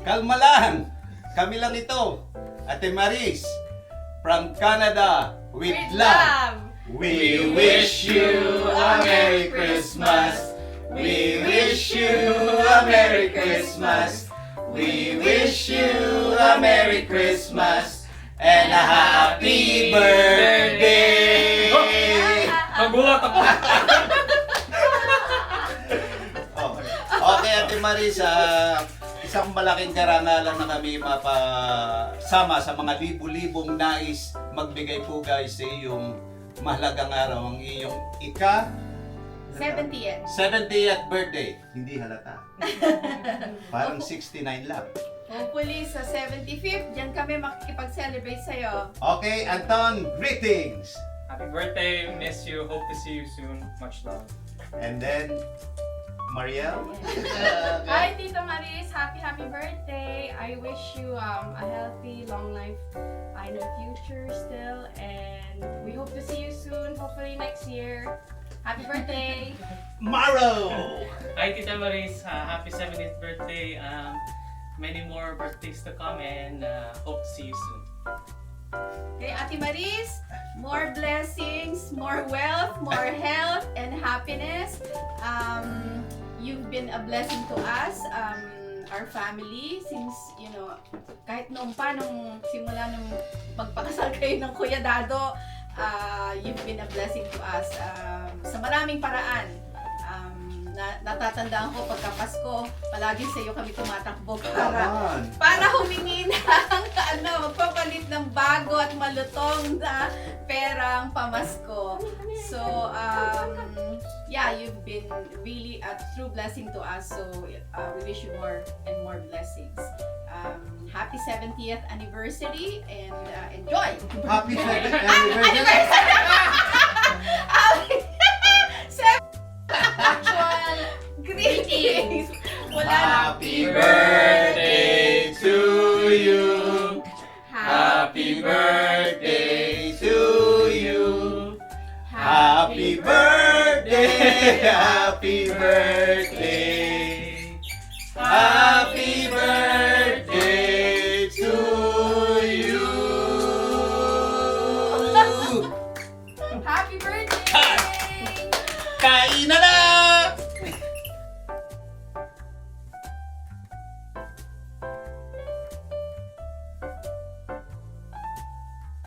Kalma lang. Kami lang ito. Ate Maris, from Canada, with love. We wish you a Merry Christmas. We wish you a Merry Christmas. We wish you a Merry Christmas and a Happy Birthday. Magulat ako. Okay, Ate Marisa, isang malaking karangalan na kami mapasama sa mga libu-libong nais magbigay po guys sa iyong mahalagang araw, ang iyong 70th. 70th birthday. Hindi halata. Parang 69 lang. Hopefully sa 75th, dyan kami makikipag-celebrate sa'yo. Okay, Anton, greetings! Happy birthday, miss you, hope to see you soon. Much love. And then, Mariel? Hi, Tito Maris. Happy birthday. I wish you a healthy, long life in the future still. And we hope to see you soon, hopefully next year. Happy birthday. Maro! Hi Tita Maris, happy 70th birthday. Many more birthdays to come and hope to see you soon. Okay, Ate Maris, more blessings, more wealth, more health, and happiness. You've been a blessing to us, our family, since, you know, kahit noong pa, nung simula nung pagpakasal kayo ng Kuya Dado, you've been a blessing to us sa maraming paraan. Natatandaan ko pagka Pasko, palagi sa iyo kami tumatakbo para humingi ng magpapalit ng bago at malutong na perang pamasko. So, yeah, you've been really a true blessing to us. So, we wish you more and more blessings. Happy 70th anniversary and enjoy! Happy 70th anniversary! Actual greetings! Wala na. Happy birthday to you! Happy birthday to you! Happy birthday! Happy birthday! Happy